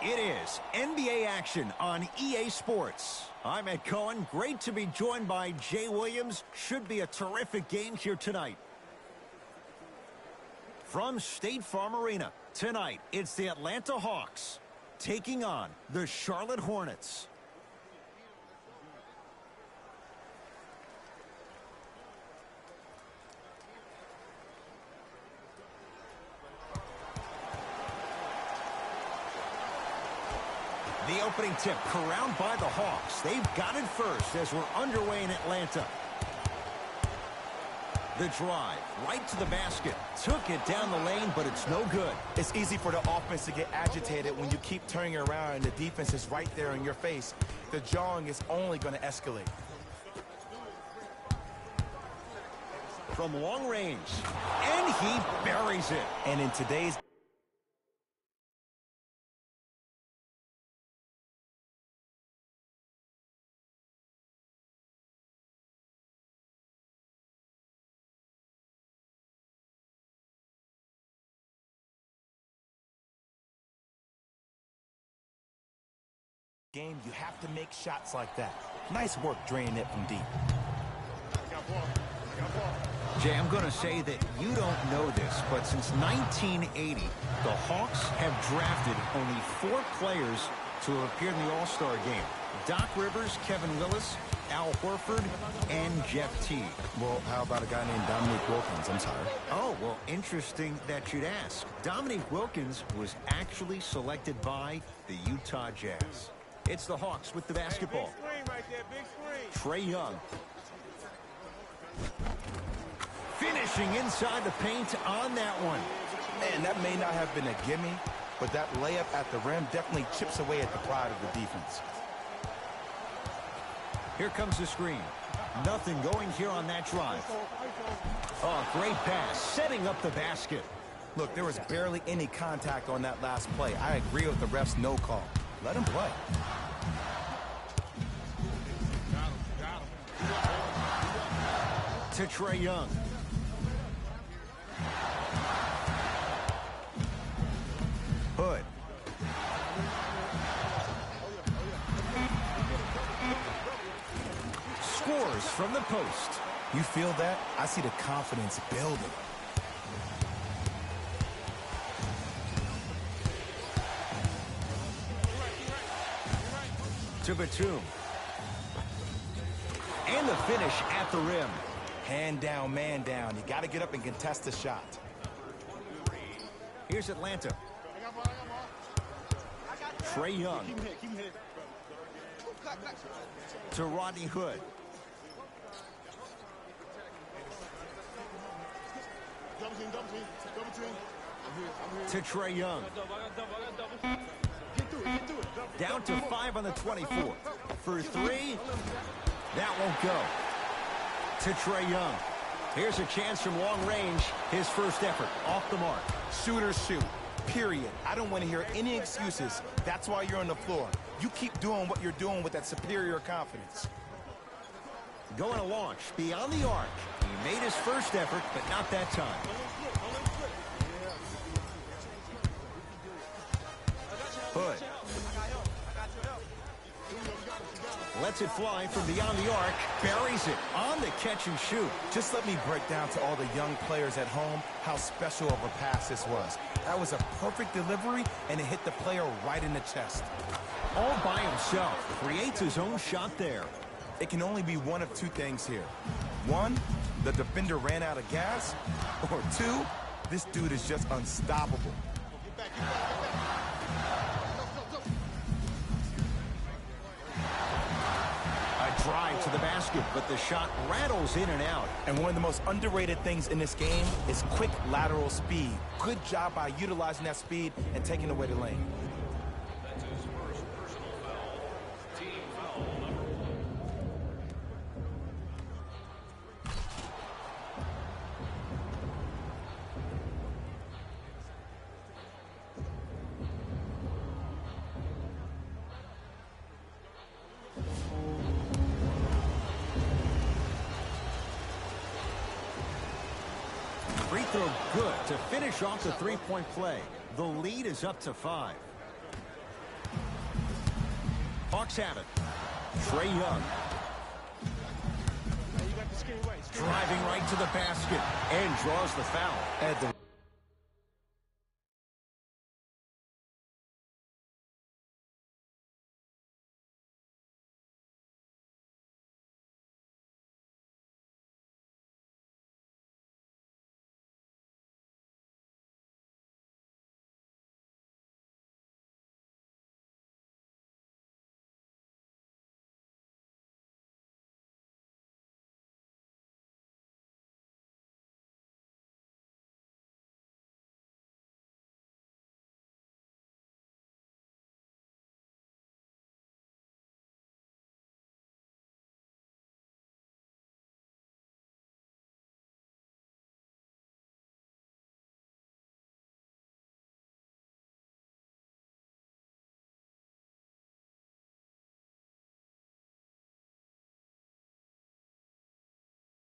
It is NBA action on EA Sports. I'm Ed Cohen. Great to be joined by Jay Williams. Should be a terrific game here tonight. From State Farm Arena, tonight it's the Atlanta Hawks taking on the Charlotte Hornets. The opening tip corralled by the Hawks. They've got it first as we're underway in Atlanta. The drive right to the basket. Took it down the lane, but it's no good. It's easy for the offense to get agitated when you keep turning it around and the defense is right there in your face. The jawing is only going to escalate. From long range, and he buries it. And in today's game, you have to make shots like that. Nice work draining it from deep. Jay, I'm going to say that you don't know this, but since 1980, the Hawks have drafted only 4 players to have appeared in the All-Star game. Doc Rivers, Kevin Willis, Al Horford, and Jeff Teague. Well, how about a guy named Dominique Wilkins? I'm sorry. Oh, well, interesting that you'd ask. Dominique Wilkins was actually selected by the Utah Jazz. It's the Hawks with the basketball. Hey, big screen right there, big screen. Trae Young. Finishing inside the paint on that one. Man, that may not have been a gimme, but that layup at the rim definitely chips away at the pride of the defense. Here comes the screen. Nothing going here on that drive. Oh, great pass, setting up the basket. Look, there was barely any contact on that last play. I agree with the ref's no call. Let him play. To Trae Young. Hood. Scores from the post. You feel that? I see the confidence building. To Batum. And the finish at the rim. Hand down, man down. You got to get up and contest the shot. Here's Atlanta. Trae Young. To Rodney Hood. To Trae Young. Down to 5 on the 24. For 3. That won't go. To Trae Young. Here's a chance from long range. His first effort off the mark. Shooters shoot. Period. I don't want to hear any excuses. That's why you're on the floor. You keep doing what you're doing with that superior confidence. Going to launch beyond the arc. He made his first effort, but not that time. Hood. Lets it fly from beyond the arc. Buries it on the catch and shoot. Just let me break down to all the young players at home how special of a pass this was. That was a perfect delivery, and it hit the player right in the chest. All by himself. Creates his own shot there. It can only be one of 2 things here. 1, the defender ran out of gas. Or 2, this dude is just unstoppable. Drive to the basket, but the shot rattles in and out. And one of the most underrated things in this game is quick lateral speed. Good job by utilizing that speed and taking away the lane. Free throw good to finish off the three-point play. The lead is up to 5. Hawks have it. Trae Young. Driving right to the basket and draws the foul. At the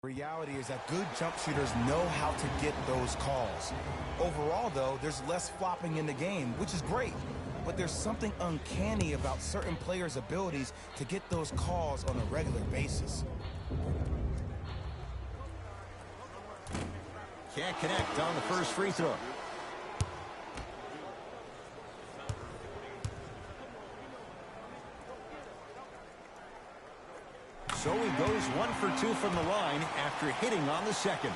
reality is that good jump shooters know how to get those calls. Overall, though, there's less flopping in the game, which is great. But there's something uncanny about certain players' abilities to get those calls on a regular basis. Can't connect on the first free throw. So he goes 1 for 2 from the line after hitting on the second.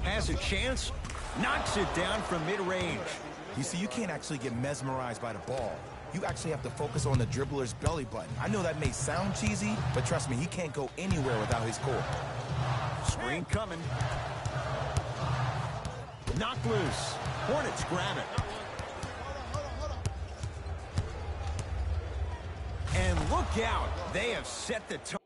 Has a chance, knocks it down from mid-range. You see, you can't actually get mesmerized by the ball. You actually have to focus on the dribbler's belly button. I know that may sound cheesy, but trust me, he can't go anywhere without his core. Screen coming. Knocked loose. Hornets grab it. And look out, they have set the tone.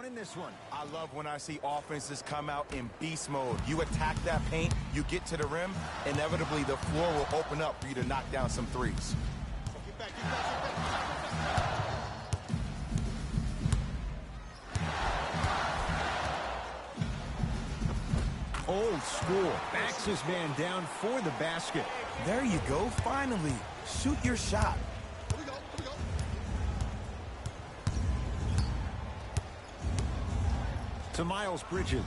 In this one. I love when I see offenses come out in beast mode. You attack that paint, you get to the rim, inevitably the floor will open up for you to knock down some threes. Get back, get back, get back. Old school. Backs his man down for the basket. There you go, finally. Shoot your shot. Here we go, here we go. To Miles Bridges.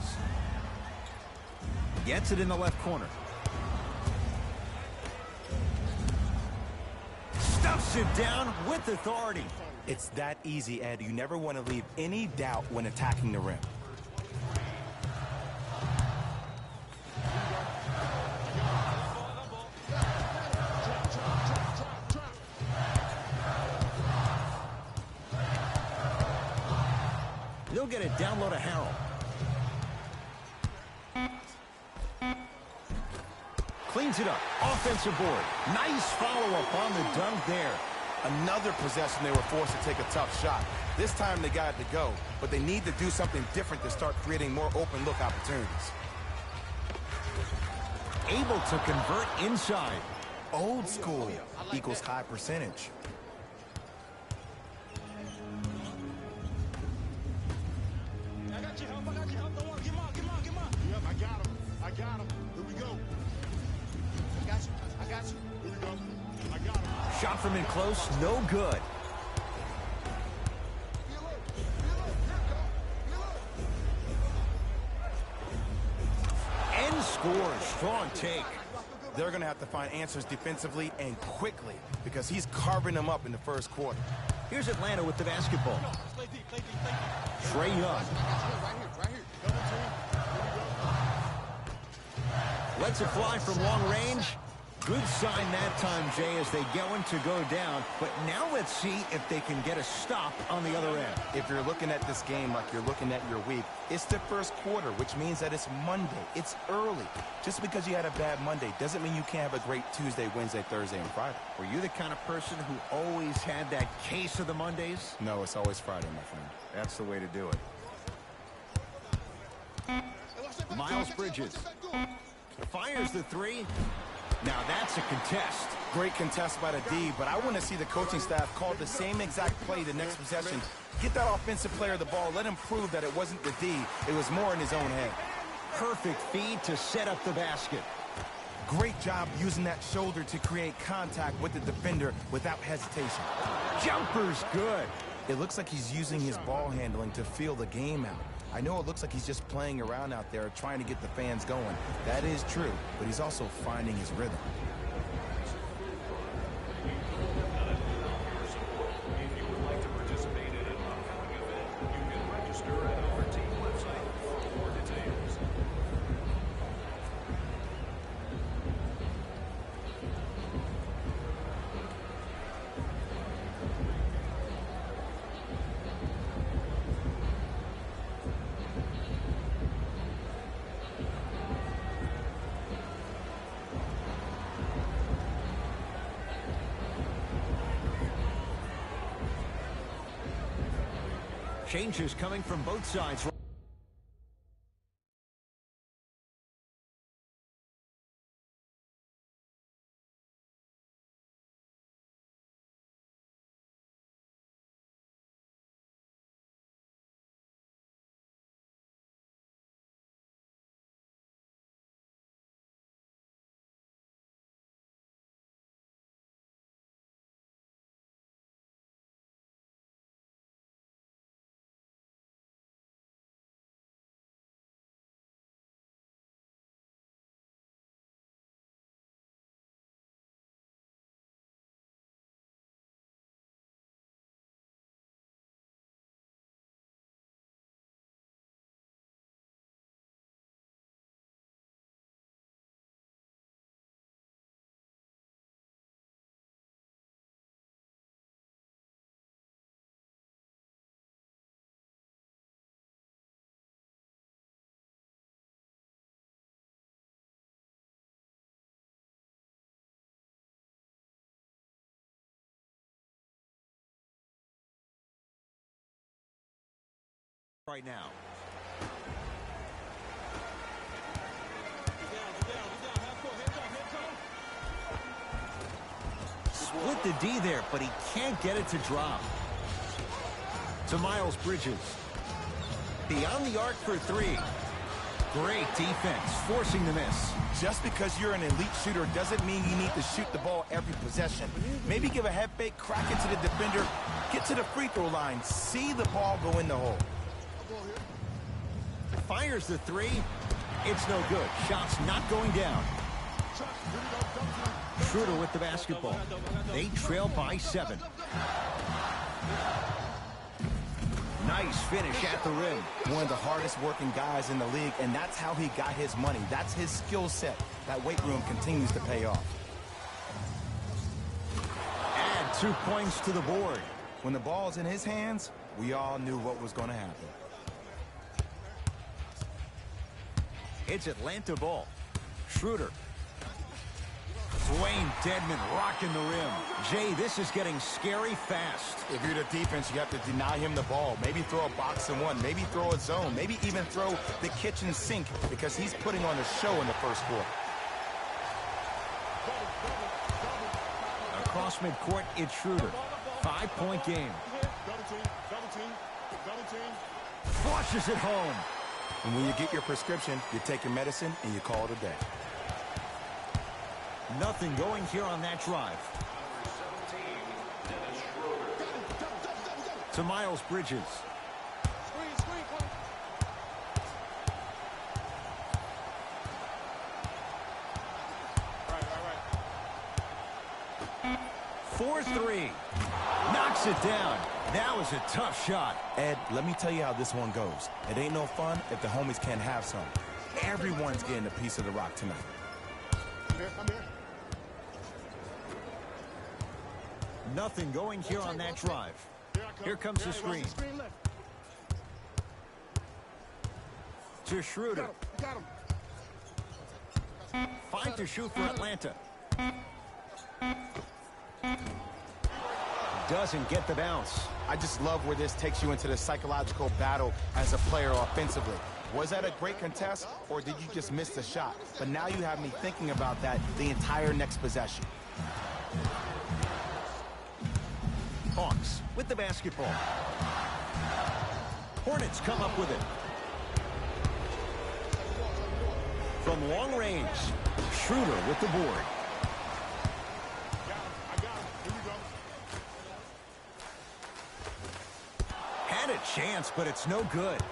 Gets it in the left corner. Stuffs it down with authority. It's that easy, Ed. You never want to leave any doubt when attacking the rim. They'll get it down low to Harrell. Cleans it up. Offensive board. Nice follow-up on the dunk there. Another possession they were forced to take a tough shot. This time they got it to go, but they need to do something different to start creating more open look opportunities. Able to convert inside. Old school equals high percentage. I got you, help. I got you, help. Don't worry. Get him on. Yep, I got him. Here we go. I got you. Here we go. I got him. Shot from in close, no good. And scores. Strong take. They're going to have to find answers defensively and quickly because he's carving them up in the first quarter. Here's Atlanta with the basketball. Play deep. Trae Young. Right here. Double team. Lets it fly from long range. Good sign that time, Jay, as they to go down. But now let's see if they can get a stop on the other end. If you're looking at this game like you're looking at your week, it's the first quarter, which means that it's Monday. It's early. Just because you had a bad Monday doesn't mean you can't have a great Tuesday, Wednesday, Thursday, and Friday. Were you the kind of person who always had that case of the Mondays? No, it's always Friday, my friend. That's the way to do it. Miles Bridges fires the three. Now that's a contest. Great contest by the D, but I want to see the coaching staff call the same exact play the next possession. Get that offensive player the ball. Let him prove that it wasn't the D. It was more in his own head. Perfect feed to set up the basket. Great job using that shoulder to create contact with the defender without hesitation. Jumper's good. It looks like he's using his ball handling to feel the game out. I know it looks like he's just playing around out there trying to get the fans going. That is true, but he's also finding his rhythm. If you would like to participate in an upcoming event, you can register at our team website for more details. Changes coming from both sides. Right now. Split the D there, but he can't get it to drop. To Miles Bridges. Beyond the arc for three. Great defense, forcing the miss. Just because you're an elite shooter doesn't mean you need to shoot the ball every possession. Maybe give a head fake, crack it to the defender, get to the free throw line, see the ball go in the hole. Fires the three. It's no good. Shots not going down. Schroeder with the basketball. They trail by 7. Nice finish at the rim. One of the hardest working guys in the league, and that's how he got his money. That's his skill set. That weight room continues to pay off. Add 2 points to the board. When the ball's in his hands, we all knew what was going to happen. It's Atlanta ball. Schroeder. Dwayne Dedman rocking the rim. Jay, this is getting scary fast. If you're the defense, you have to deny him the ball. Maybe throw a box and one. Maybe throw a zone. Maybe even throw the kitchen sink because he's putting on a show in the first quarter. Across midcourt, it's Schroeder. 5-point game. Flushes it home. And when you get your prescription, you take your medicine and you call it a day. Nothing going here on that drive. To Miles Bridges. Right. 4-3. Knocks it down. That was a tough shot. Ed, let me tell you how this one goes. It ain't no fun if the homies can't have some. Everyone's getting a piece of the rock tonight. I'm here. Nothing going here on that drive. Here comes the screen. To Schroeder. Got him. 5 to shoot for Atlanta. Doesn't get the bounce. I just love where this takes you into the psychological battle as a player offensively. Was that a great contest, or did you just miss the shot? But now you have me thinking about that the entire next possession. Hawks with the basketball. Hornets come up with it. From long range, Schroeder with the board. I got him. Here we go. Had a chance, but it's no good.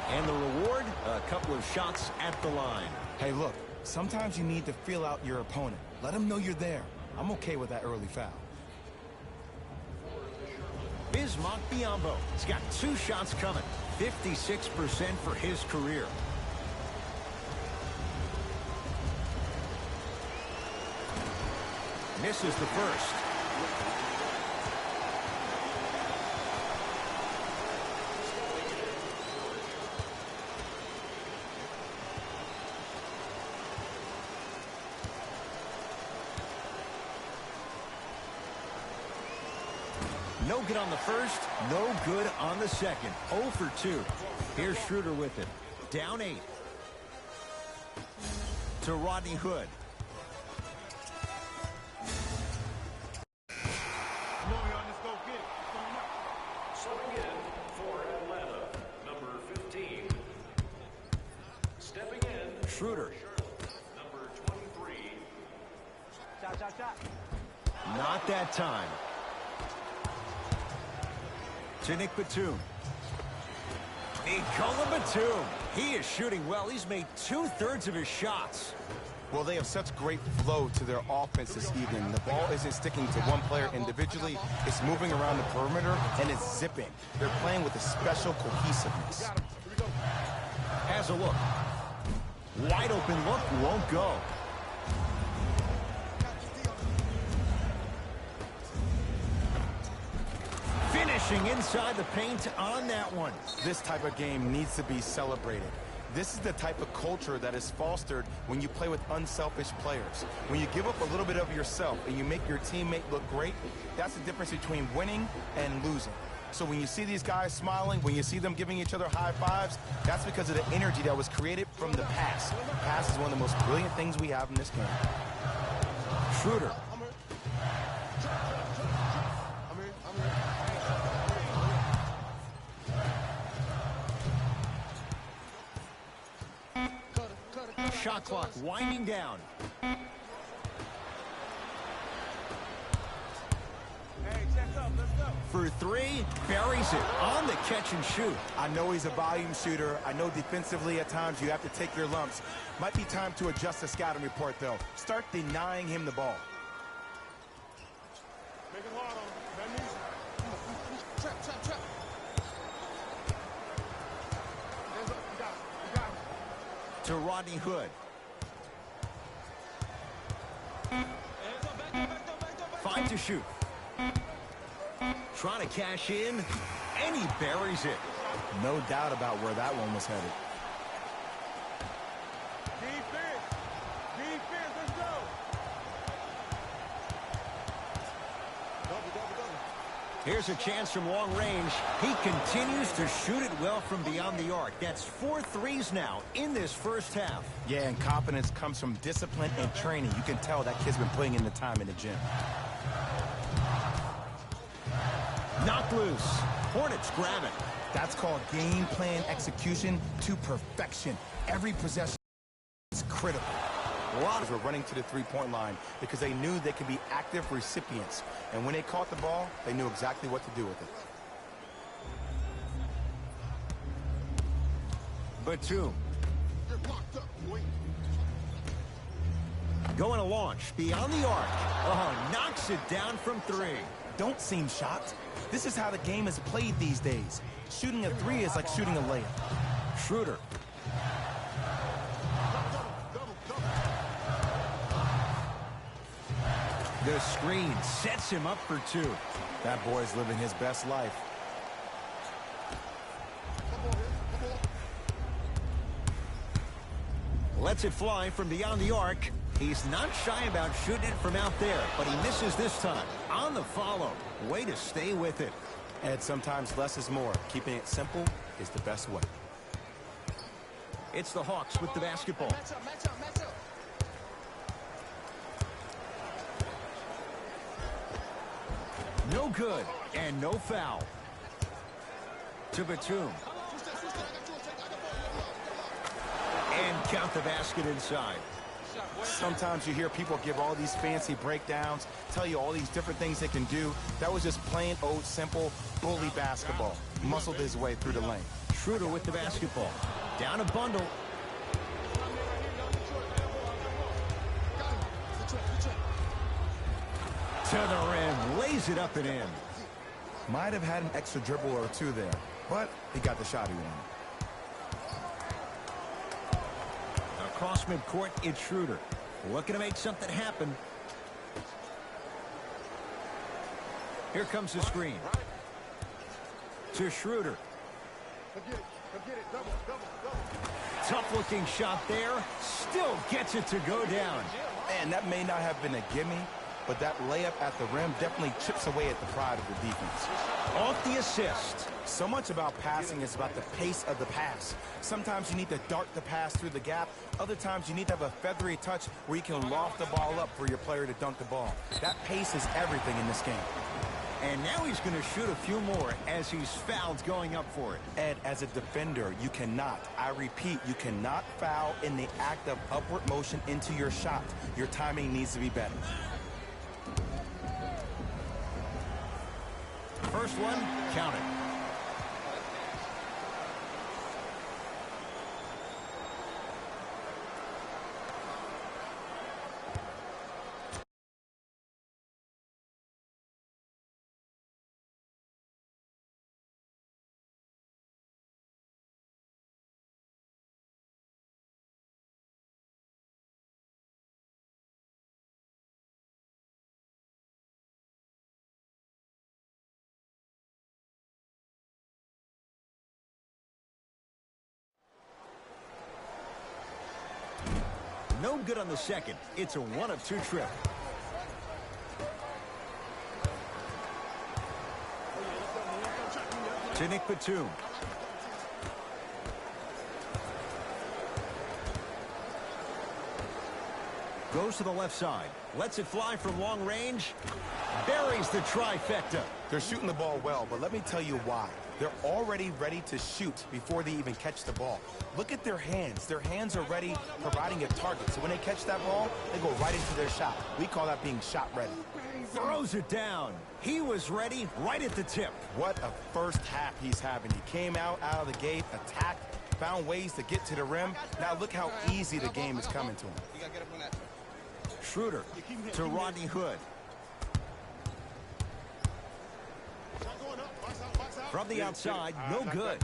And the reward, a couple of shots at the line. Hey, look, sometimes you need to feel out your opponent. Let them know you're there. I'm okay with that early foul. Bismack Biyombo has got 2 shots coming. 56% for his career. Misses the first. No good on the first, no good on the second. 0 for 2. Here's Schroeder with it. Down 8. To Rodney Hood. Come on, y'all. Let's go get it. Stepping in for Atlanta, number 15. Stepping in, Schroeder. number 23. Not that time. To Nick Batum. Nicola Batum. He is shooting well. He's made 2/3 of his shots. Well, they have such great flow to their offense this evening. The ball isn't sticking to one player individually. It's moving around the perimeter, and it's zipping. They're playing with a special cohesiveness. Got him. Here we go. Has a look. Wide open look, won't go. Finishing inside the paint on that one. This type of game needs to be celebrated. This is the type of culture that is fostered when you play with unselfish players. When you give up a little bit of yourself and you make your teammate look great, that's the difference between winning and losing. So when you see these guys smiling, when you see them giving each other high fives, that's because of the energy that was created from the pass. Pass is one of the most brilliant things we have in this game. Schroeder. I'm here. Shot clock winding down. Hey, check up. Let's go. For 3, buries it on the catch and shoot. I know he's a volume shooter. I know defensively at times you have to take your lumps. Might be time to adjust the scouting report, though. Start denying him the ball. Make it hard on him. That means trap. Hands up. You got it. To Rodney Hood. Hands up. Back 5 to shoot. Trying to cash in, and he buries it. No doubt about where that one was headed. Defense. Defense, let's go. Double, double, double. Here's a chance from long range. He continues to shoot it well from beyond the arc. That's 4 threes now in this first half. Yeah, and confidence comes from discipline and training. You can tell that kid's been putting in the time in the gym. Knocked loose. Hornets grab it. That's called game plan execution to perfection. Every possession is critical. A lot of us were running to the three-point line because they knew they could be active recipients. And when they caught the ball, they knew exactly what to do with it. Batum. You're locked up, boy. Going to launch beyond the arc. Oh, knocks it down from 3. Don't seem shocked. This is how the game is played these days. Shooting a 3 is like shooting a layup. Schroeder. The screen sets him up for 2. That boy's living his best life. Lets it fly from beyond the arc. He's not shy about shooting it from out there, but he misses this time. On the follow. Way to stay with it. And sometimes less is more. Keeping it simple is the best way. It's the Hawks with the basketball. Match up, match up, match up. No good, and no foul. To Batum. And count the basket inside. Sometimes you hear people give all these fancy breakdowns, tell you all these different things they can do. That was just plain old simple bully basketball. Muscled his way through the lane. Schroeder with the basketball. Down a bundle. To the rim. Lays it up and in. Might have had an extra dribble or 2 there, but he got the shot he wanted. Across midcourt, it's Schroeder. Looking to make something happen. Here comes the screen. To Schroeder. Forget it, double, double, double. Tough-looking shot there. Still gets it to go down. Man, that may not have been a gimme, but that layup at the rim definitely chips away at the pride of the defense. Off the assist. So much about passing is about the pace of the pass. Sometimes you need to dart the pass through the gap. Other times you need to have a feathery touch where you can loft the ball up for your player to dunk the ball. That pace is everything in this game. And now he's going to shoot a few more as he's fouled going up for it. Ed, as a defender, you cannot, I repeat, you cannot foul in the act of upward motion into your shot. Your timing needs to be better. First one, count it. No good on the second. It's a 1 of 2 trip. To Nick Batum. Goes to the left side. Lets it fly from long range. Buries the trifecta. They're shooting the ball well, but let me tell you why. They're already ready to shoot before they even catch the ball. Look at their hands. Their hands are ready, providing a target. So when they catch that ball, they go right into their shot. We call that being shot ready. Throws it down. He was ready right at the tip. What a first half he's having. He came out of the gate, attacked, found ways to get to the rim. Now look how easy the game is coming to him. Schroeder to Rodney Hood. From the outside, no good.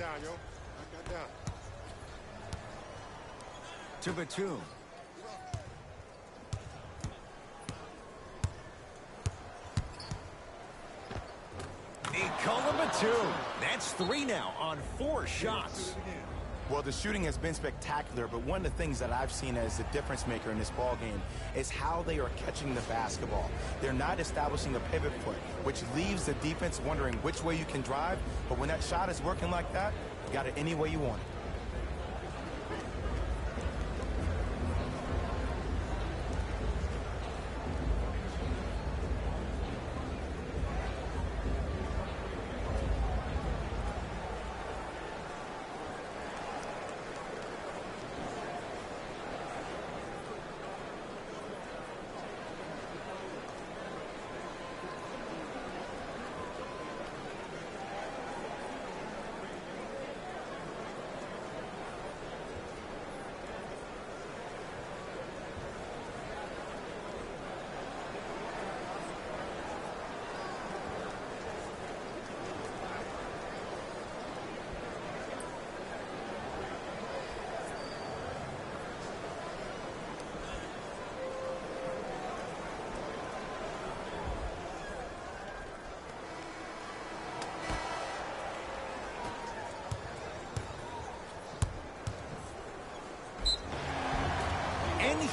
To Batum. He called him a 2. That's 3 now on 4 shots. Well, the shooting has been spectacular, but one of the things that I've seen as the difference maker in this ball game is how they are catching the basketball. They're not establishing a pivot foot, which leaves the defense wondering which way you can drive, but when that shot is working like that, you got it any way you want it.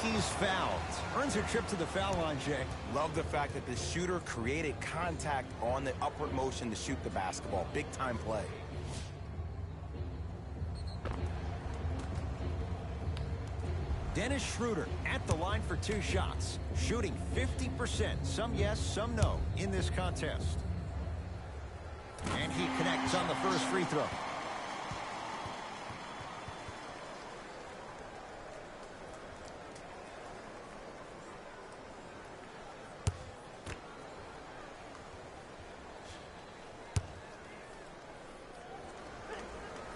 He's fouled. Earns a trip to the foul line, Jay. Love the fact that the shooter created contact on the upward motion to shoot the basketball. Big time play. Dennis Schroeder at the line for 2 shots. Shooting 50%. Some yes, some no in this contest. And he connects on the first free throw.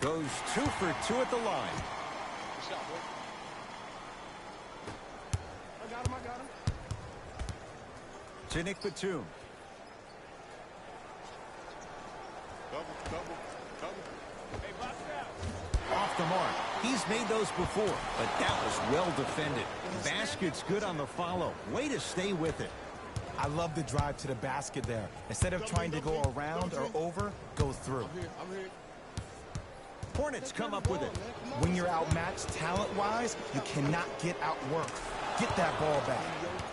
Goes 2 for 2 at the line. I got him. To Nick Batum. Double. Hey, box out. Off the mark. He's made those before, but that was well defended. Basket's good on the follow. Way to stay with it. I love the drive to the basket there. Instead of trying to go around or over, go through. I'm here. Hornets come up with it. When you're outmatched talent-wise, you cannot get outworked. Get that ball back.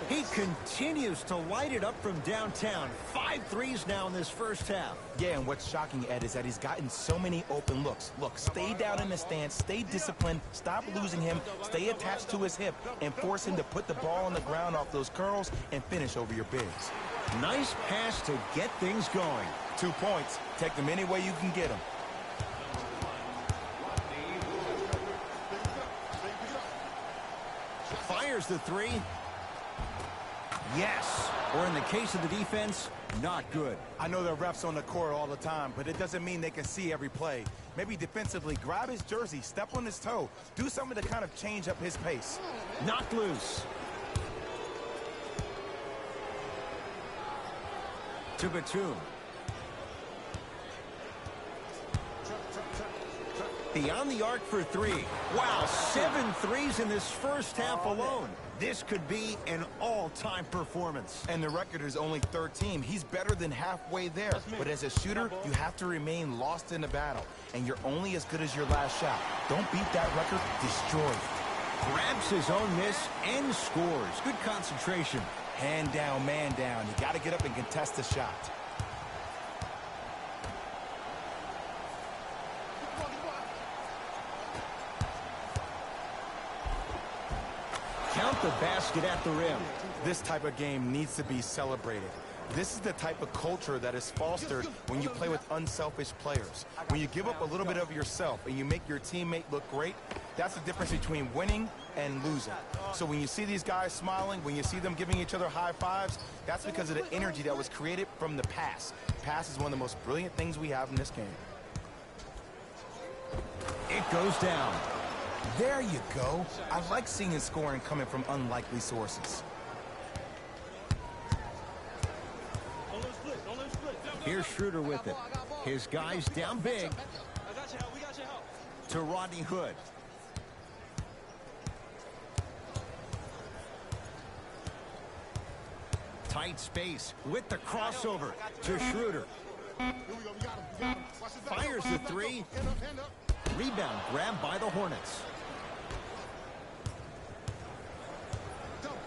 He continues to light it up from downtown. 5 threes now in this first half. Yeah, and what's shocking, Ed, is that he's gotten so many open looks. Look, stay down in the stance, stay disciplined, stop losing him, stay attached to his hip, and force him to put the ball on the ground off those curls and finish over your bigs. Nice pass to get things going. 2 points. Take them any way you can get them. Fires the 3. Yes. Or in the case of the defense, not good. I know there are refs on the court all the time, but it doesn't mean they can see every play. Maybe defensively, grab his jersey, step on his toe, do something to kind of change up his pace. Knocked loose. To Batum. Beyond the arc for 3. Wow, 7 threes in this first half alone. This could be an all-time performance. And the record is only 13. He's better than halfway there. But as a shooter, you have to remain lost in the battle. And you're only as good as your last shot. Don't beat that record, destroy it. Grabs his own miss and scores. Good concentration. Hand down, man down. You got to get up and contest the shot. Count the basket at the rim. This type of game needs to be celebrated. This is the type of culture that is fostered when you play with unselfish players. When you give up a little bit of yourself and you make your teammate look great, that's the difference between winning and losing. So when you see these guys smiling, when you see them giving each other high fives, that's because of the energy that was created from the pass. Pass is one of the most brilliant things we have in this game. It goes down. There you go. I like seeing scoring coming from unlikely sources. Here's Schroeder with it. His guys down big. To Rodney Hood. Tight space with the crossover to Schroeder. Here we go. We got him. We got him. Watch his back. Fires the three. Hand up, hand up. Rebound grabbed by the Hornets. Got him.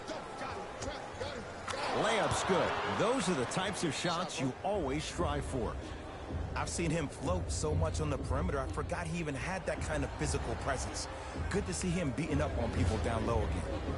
Trap. Got him. Layup's good. Those are the types of shots you always strive for. I've seen him float so much on the perimeter, I forgot he even had that kind of physical presence. Good to see him beating up on people down low again.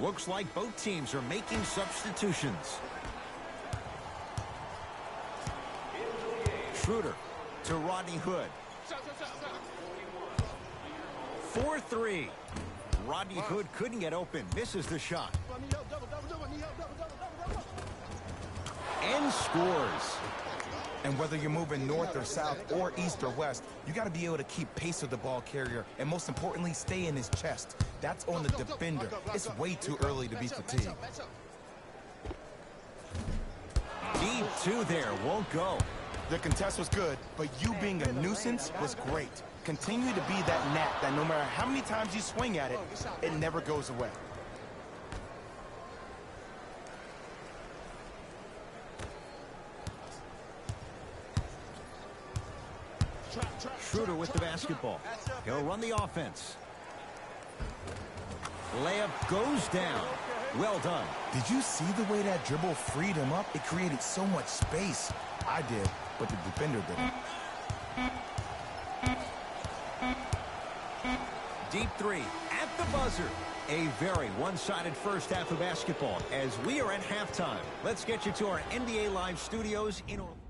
Looks like both teams are making substitutions. Schroeder to Rodney Hood. 4-3. Rodney Hood couldn't get open. Misses the shot. And scores. And whether you're moving north or south or east or west, you got to be able to keep pace with the ball carrier and most importantly, stay in his chest. That's on the defender. It's way too early to be fatigued. Deep two there, won't go. The contest was good, but you being a nuisance was great. Continue to be that gnat that no matter how many times you swing at it, it never goes away. Schroeder with the basketball. He'll run the offense. Layup goes down. Well done. Did you see the way that dribble freed him up? It created so much space. I did, but the defender didn't. Deep three at the buzzer. A very one-sided first half of basketball as we are at halftime. Let's get you to our NBA Live studios in Orlando.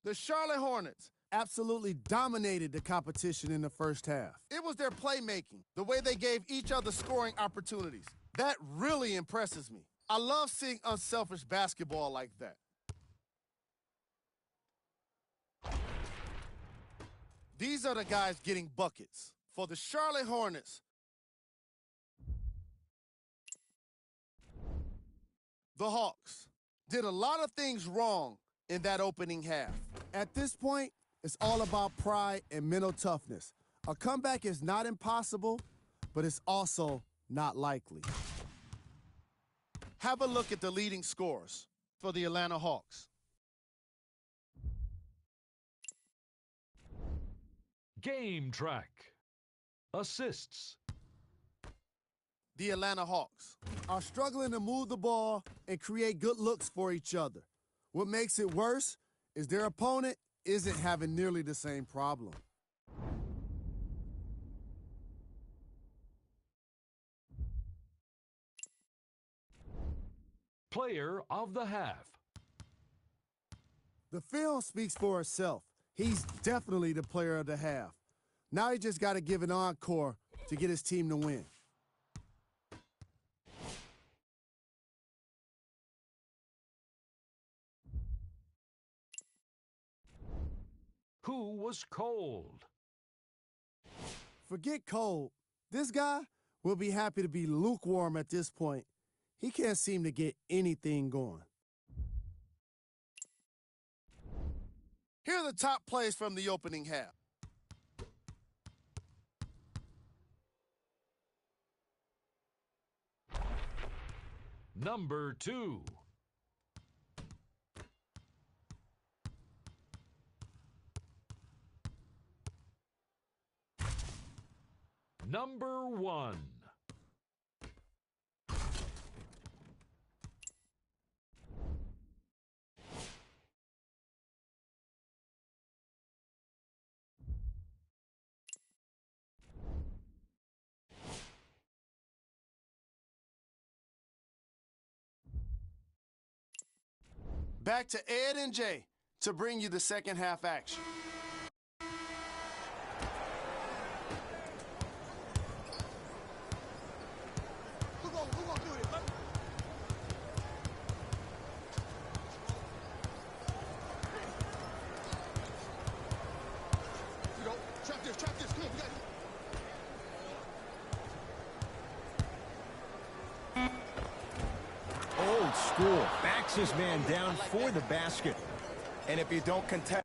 The Charlotte Hornets absolutely dominated the competition in the first half. It was their playmaking, the way they gave each other scoring opportunities. That really impresses me. I love seeing unselfish basketball like that. These are the guys getting buckets. For the Charlotte Hornets, the Hawks did a lot of things wrong in that opening half. At this point, it's all about pride and mental toughness. A comeback is not impossible, but it's also not likely. Have a look at the leading scorers for the Atlanta Hawks. Game track. Assists. The Atlanta Hawks are struggling to move the ball and create good looks for each other. What makes it worse is their opponent isn't having nearly the same problem. Player of the half. The film speaks for itself. He's definitely the player of the half. Now he just got to give an encore to get his team to win. Who was cold? Forget cold. This guy will be happy to be lukewarm at this point. He can't seem to get anything going. Here are the top plays from the opening half. Number 2. Number 1. Back to Ed and Jay to bring you the second half action. Who gonna do this? You know, trap this. Come on, we got it. Old school. Backs his man down for the basket. And if you don't contest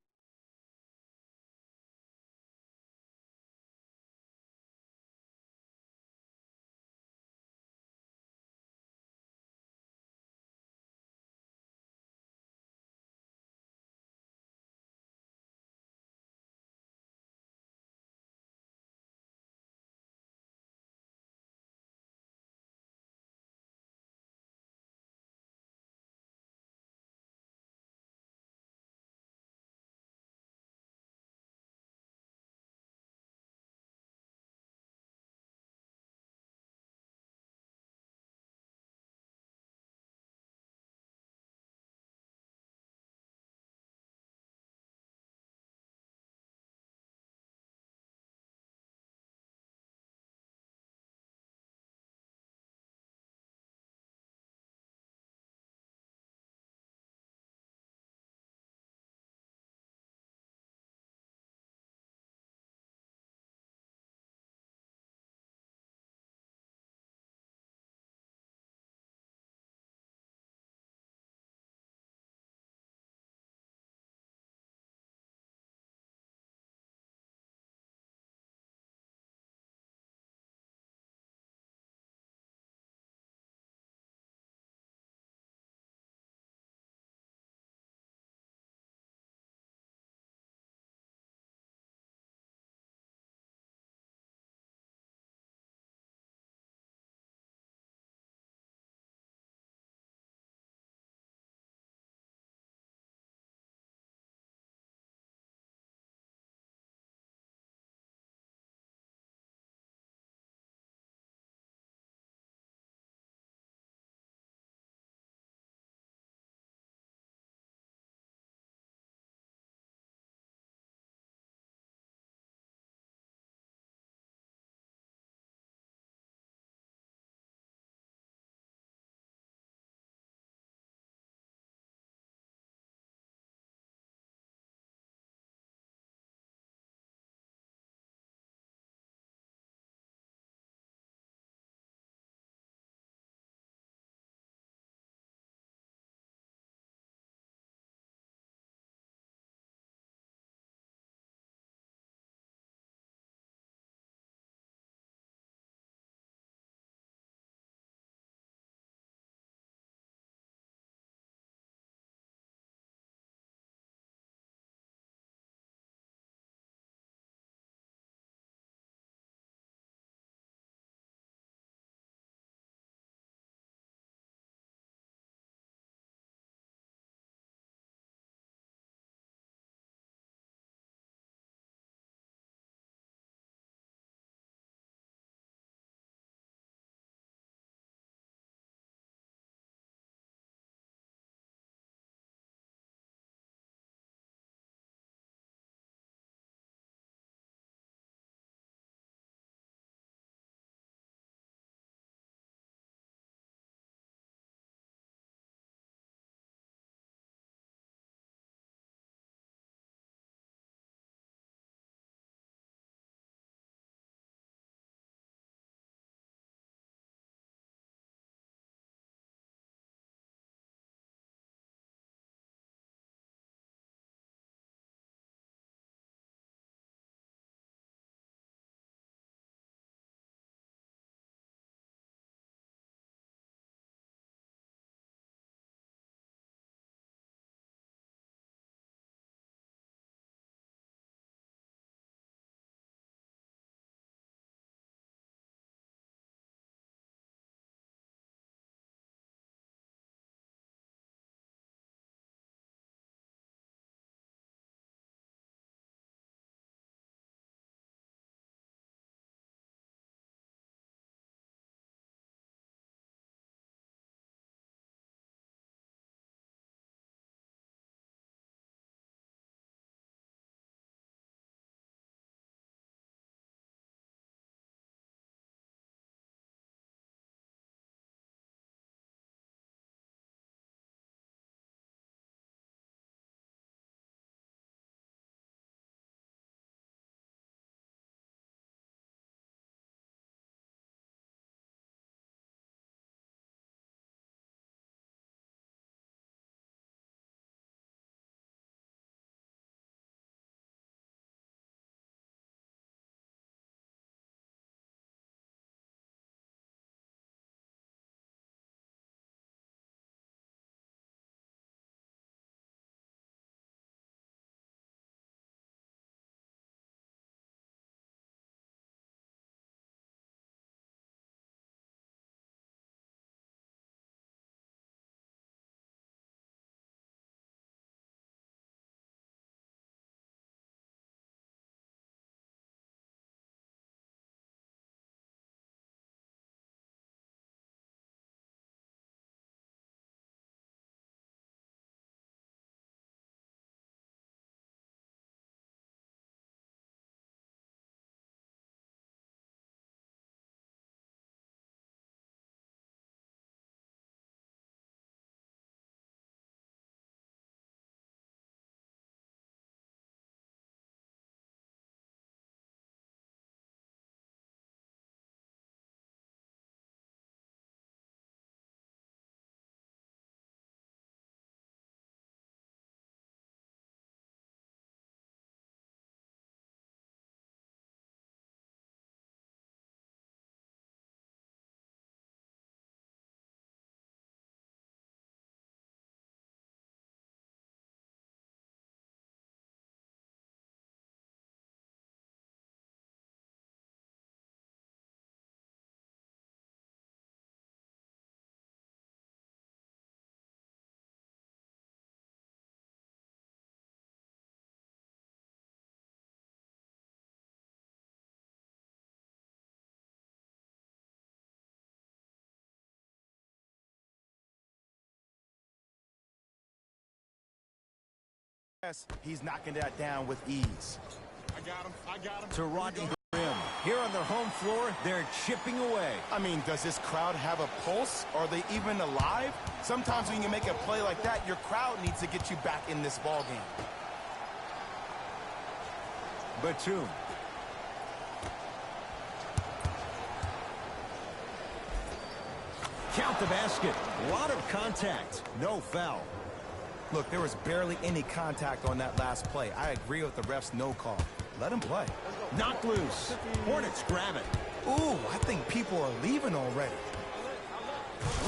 He's knocking that down with ease. I got him. I got him. To Rodney Rim. Here on their home floor, they're chipping away. I mean, does this crowd have a pulse? Are they even alive? Sometimes when you make a play like that, your crowd needs to get you back in this ball game. Batum. Count the basket. A lot of contact. No foul. Look, there was barely any contact on that last play. I agree with the ref's no call. Let him play. Knocked loose. Hornets grab it. Ooh, I think people are leaving already.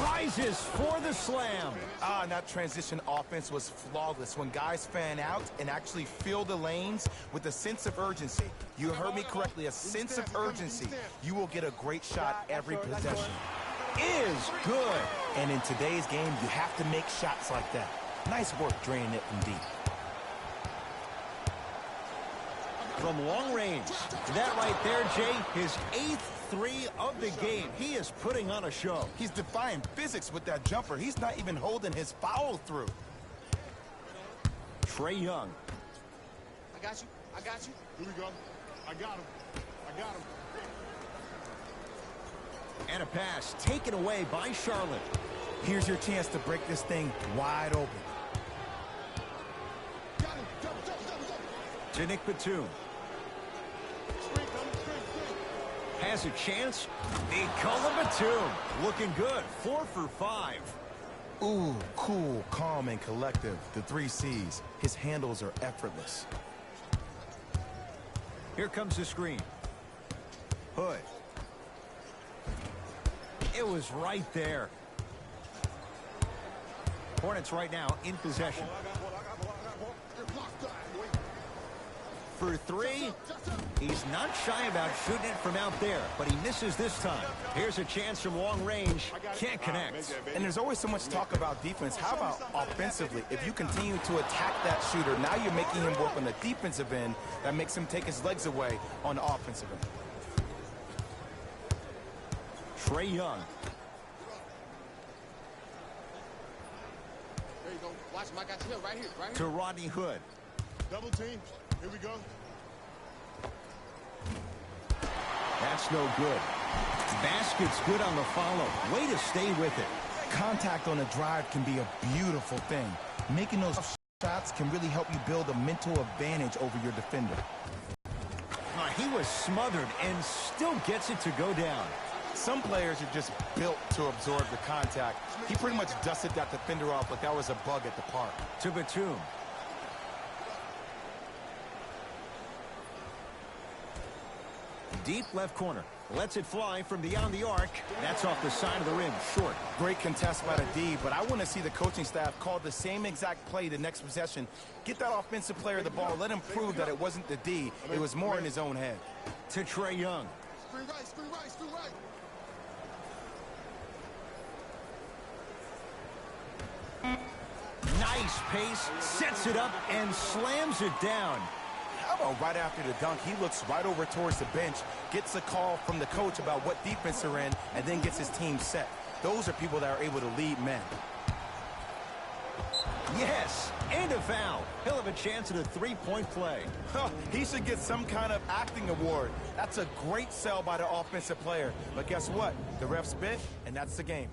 Rises for the slam. And that transition offense was flawless. When guys fan out and actually fill the lanes with a sense of urgency. You heard me correctly, a sense of urgency. You will get a great shot every possession. Is good. And in today's game, you have to make shots like that. Nice work draining it from deep. From long range. That right there, Jay, his 8th three of the game. He is putting on a show. He's defying physics with that jumper. He's not even holding his foul through. Trae Young. I got you. I got you. Here we go. I got him. I got him. And a pass taken away by Charlotte. Here's your chance to break this thing wide open. Got him. Double, double, double, double. To Nick Batum. Screen coming. Screen, screen. Has a chance. Nicola Batum. Looking good. 4 for 5. Ooh, cool, calm, and collective. The 3 C's. His handles are effortless. Here comes the screen. Hood. It was right there. Hornets right now in possession. For 3, he's not shy about shooting it from out there, but he misses this time. Here's a chance from long range. Can't connect. And there's always so much talk about defense. How about offensively? If you continue to attack that shooter, now you're making him work on the defensive end. That makes him take his legs away on the offensive end. Trae Young. There you go. Watch him. I got you here. Right here. Right here. To Rodney Hood. Double team. Here we go. That's no good. Basket's good on the follow. Way to stay with it. Contact on a drive can be a beautiful thing. Making those shots can really help you build a mental advantage over your defender. He was smothered and still gets it to go down. Some players are just built to absorb the contact. He pretty much dusted that defender off like that was a bug at the park. To Batum. Deep left corner. Lets it fly from beyond the arc. That's off the side of the rim. Short. Great contest by the D, but I want to see the coaching staff call the same exact play the next possession. Get that offensive player the ball. Let him prove that it wasn't the D. It was more in his own head. To Trae Young. Screen right. Screen right. Screen right. Nice pace. Sets it up and slams it down. How about right after the dunk, he looks right over towards the bench, gets a call from the coach about what defense they're in, and then gets his team set. Those are people that are able to lead men. Yes, and a foul. He'll have a chance at a three-point play. He should get some kind of acting award. That's a great sell by the offensive player. But guess what? The ref spit, and that's the game.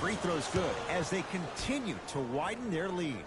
Free throw's good as they continue to widen their lead.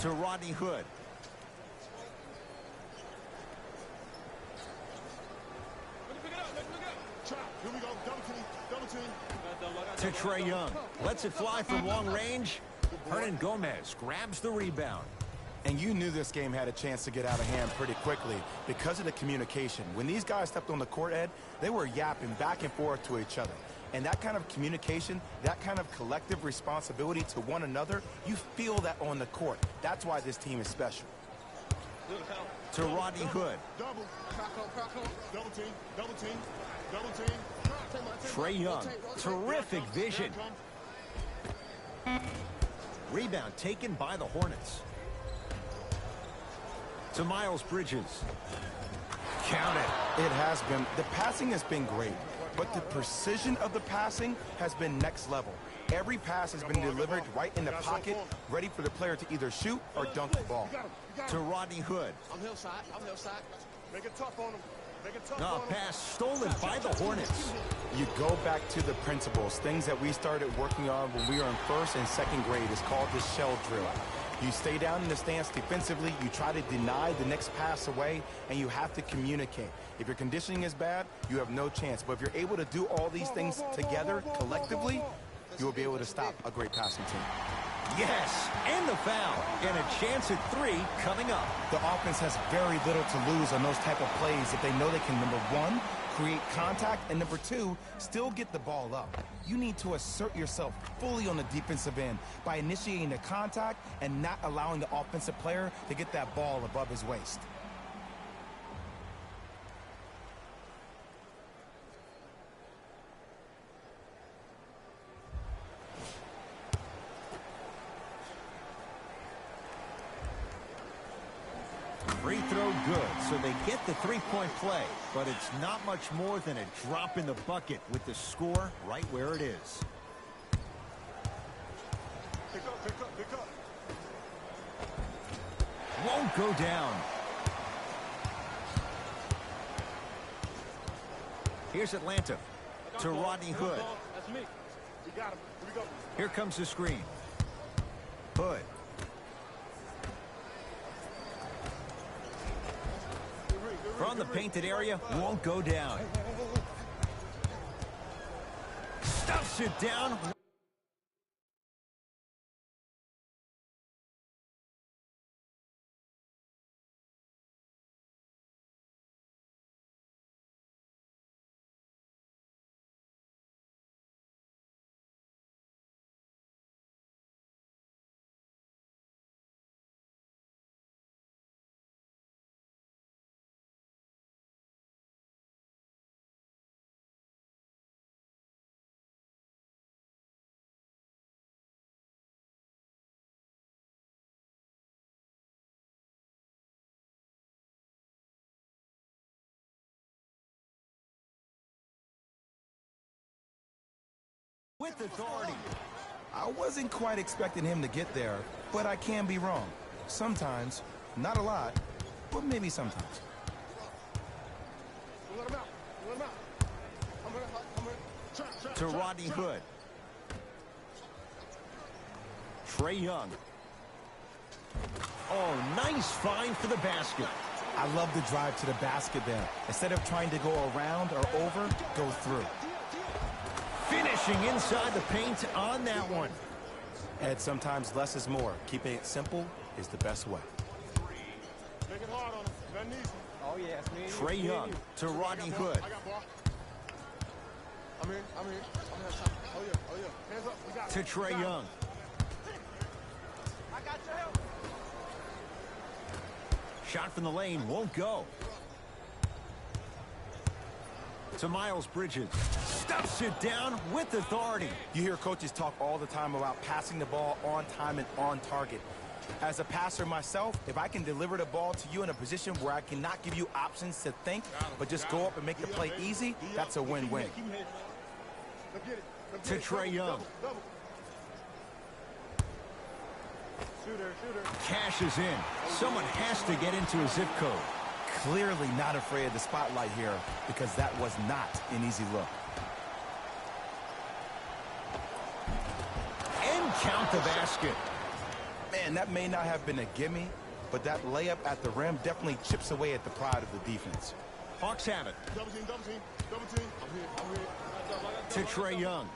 to Rodney Hood. Here we go. Double team. Double team. To Trae Young. Lets it fly from long range. Hernan Gomez grabs the rebound. And you knew this game had a chance to get out of hand pretty quickly because of the communication. When these guys stepped on the court, Ed, they were yapping back and forth to each other. And that kind of communication, that kind of collective responsibility to one another, you feel that on the court. That's why this team is special. To Rodney Hood. Double. Double team. Double team. Double team. Trae Young. Terrific vision. Rebound taken by the Hornets. To Miles Bridges. Count it. It has been. The passing has been great, but the precision of the passing has been next level. Every pass has been delivered right in the pocket, ready for the player to either shoot or dunk the ball. To Rodney Hood. I'm hillside. I'm hillside. Make it tough on him. Make it tough A on him. pass stolen by the Hornets. You go back to the principles, things that we started working on when we were in first and second grade. It's called the shell drill. You stay down in the stance defensively, you try to deny the next pass away, and you have to communicate. If your conditioning is bad, you have no chance. But if you're able to do all these things together, collectively, you will be able to stop a great passing team. Yes, and the foul. And a chance at three coming up. The offense has very little to lose on those type of plays if they know they can, number one, create contact, and number two, still get the ball up. You need to assert yourself fully on the defensive end by initiating the contact and not allowing the offensive player to get that ball above his waist. Free throw good, so they get the three-point play. But it's not much more than a drop in the bucket with the score right where it is. Pick up, pick up, pick up. Won't go down. Here's Atlanta to Rodney Hood. That's me. We got him. Here we go. Here comes the screen. Hood. From the painted area, won't go down. Stuffs it down. With authority. I wasn't quite expecting him to get there, but I can be wrong. Sometimes, not a lot, but maybe sometimes. Let him out. Let him out. I'm here. Trap, To Rodney Hood. Trae Young. Oh, nice find for the basket. I love the drive to the basket there. Instead of trying to go around or over, go through. Finishing inside the paint on that one. Ed, sometimes less is more. Keeping it simple is the best way. Make it hard on him. That needs him. Oh, yeah, it's me. Trae Young to Rodney Hood. I got ball. I'm here. I'm here. Oh, yeah. Oh, yeah. Hands up. We got To it. Trae Young. I got your help. Shot from the lane won't go. To Miles Bridges. Stuffs it down with authority. You hear coaches talk all the time about passing the ball on time and on target. As a passer myself, if I can deliver the ball to you in a position where I cannot give you options to think, but just go up and make the play easy, that's a win-win. To Trae Young. Shooter. Cashes in. Someone has to get into a zip code. Clearly not afraid of the spotlight here because that was not an easy look. And count the basket. Man, that may not have been a gimme, but that layup at the rim definitely chips away at the pride of the defense. Hawks have it. Double team, double team, double team. I'm here. To Trae Young.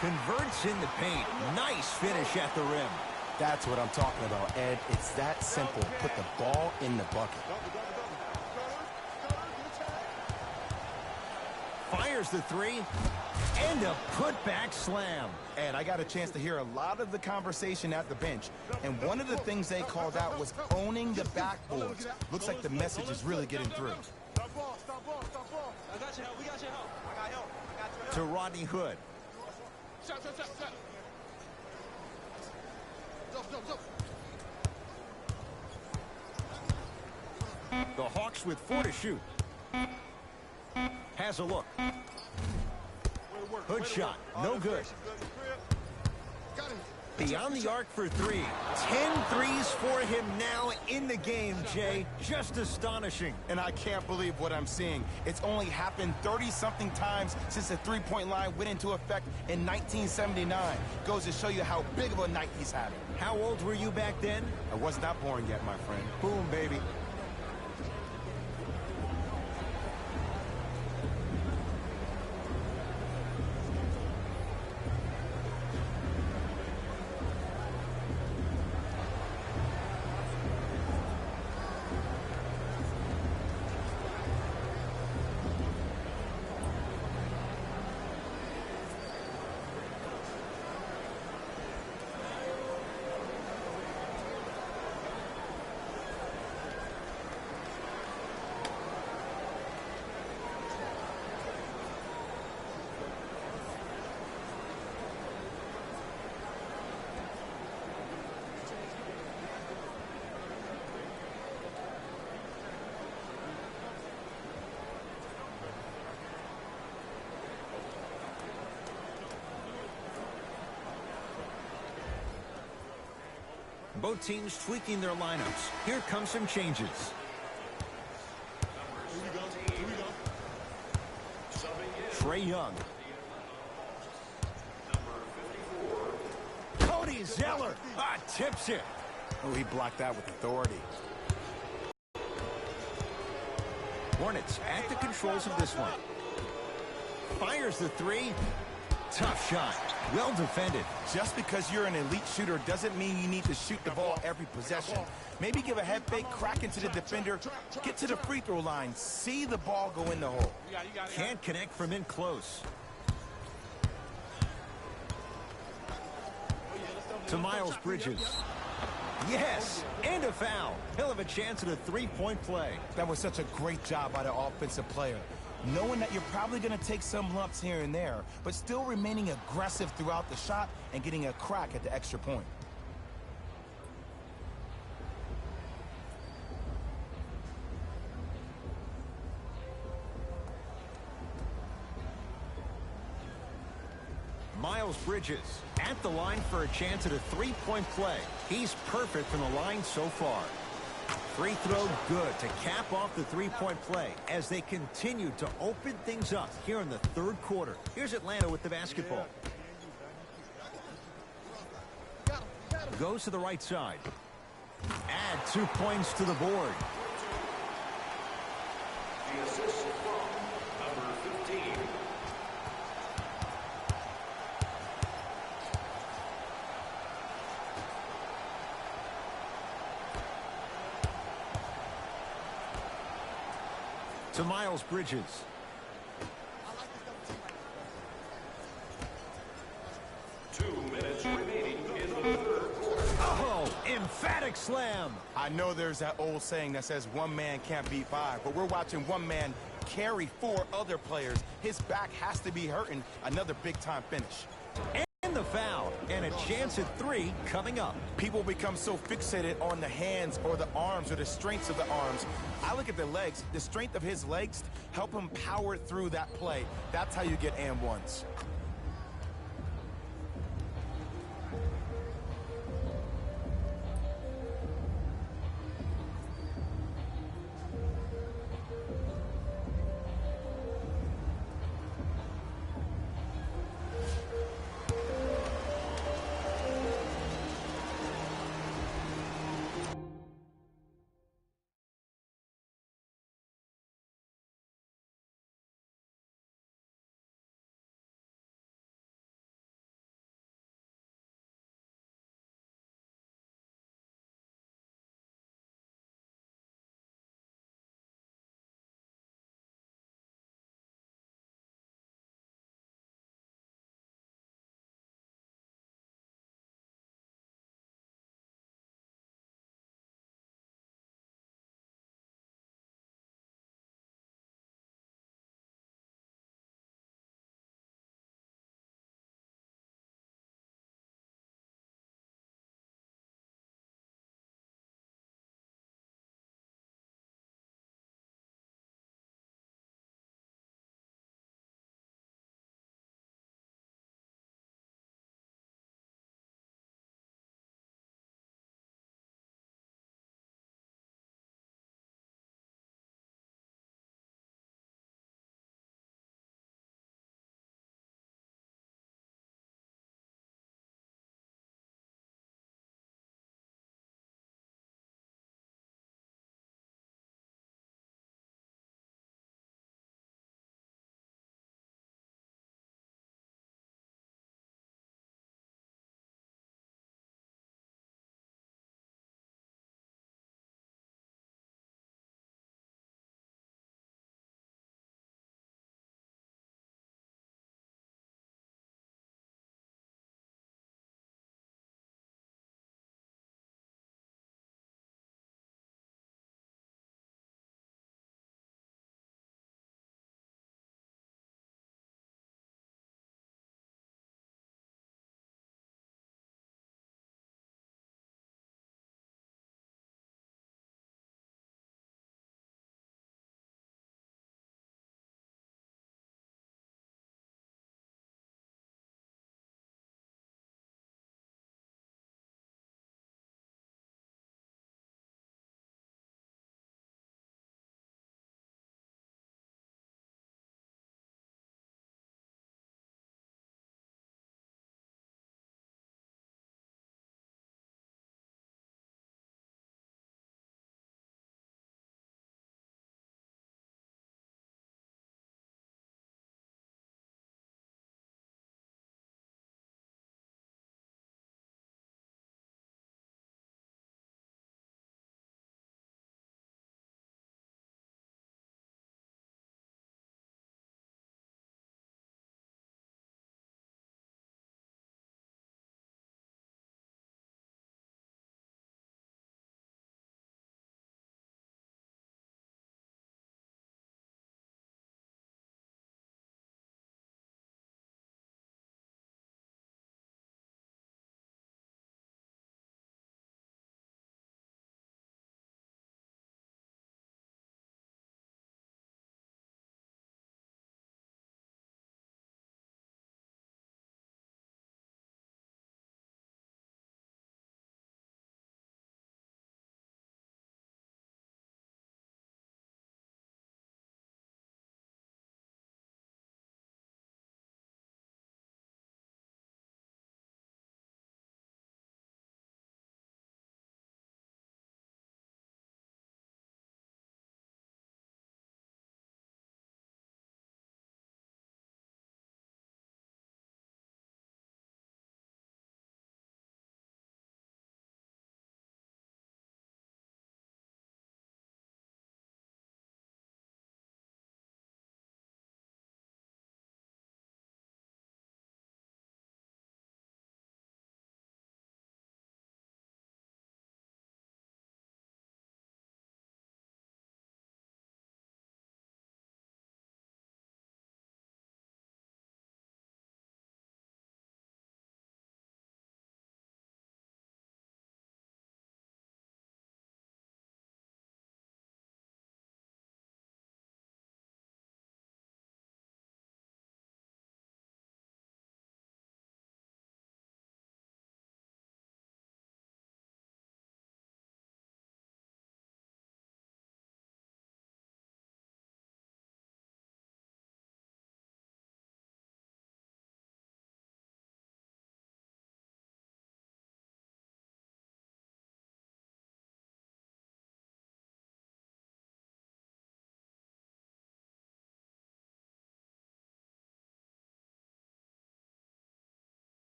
Converts in the paint. Nice finish at the rim. That's what I'm talking about, Ed. It's that simple. Put the ball in the bucket. Fires the three. And a putback slam. And I got a chance to hear a lot of the conversation at the bench. And one of the things they called out was owning the backboards. Looks like the message is really getting through. Stop ball, stop ball, stop ball. I got your help, we got your help. I got help. I got your help. To Rodney Hood. Shot. Jump. The Hawks with 4 to shoot. Has a look. Hood shot. No good. Got him. Beyond the arc for 3. 10 threes for him now in the game, Jay. Just astonishing. And I can't believe what I'm seeing. It's only happened 30-something times since the three-point line went into effect in 1979. Goes to show you how big of a night he's having. How old were you back then? I was not born yet, my friend. Boom, baby. Both teams tweaking their lineups. Here come some changes. Here we go. Trae Young. Cody Zeller. Tips it. Oh, he blocked that with authority. Hornets at the controls of this one. Fires the three. Tough shot. Well defended. Just because you're an elite shooter doesn't mean you need to shoot the ball every possession. Maybe give a head fake, crack into the defender, get to the free throw line, see the ball go in the hole. Can't connect from in close. To Miles Bridges. Yes, and a foul. He'll have a chance at a three-point play. That was such a great job by the offensive player. Knowing that you're probably going to take some lumps here and there, but still remaining aggressive throughout the shot and getting a crack at the extra point. Miles Bridges at the line for a chance at a three-point play. He's perfect from the line so far. Free throw good to cap off the three-point play as they continue to open things up here in the third quarter. Here's Atlanta with the basketball. Goes to the right side. Add 2 points to the board. The assist from number 15. To Miles Bridges. 2 minutes remaining in the third quarter. Oh, emphatic slam. I know there's that old saying that says one man can't beat five, but we're watching one man carry 4 other players. His back has to be hurting. Another big-time finish. And the foul. And a chance at 3 coming up. People become so fixated on the hands or the arms or the strengths of the arms. I look at the legs. The strength of his legs help him power through that play. That's how you get and ones.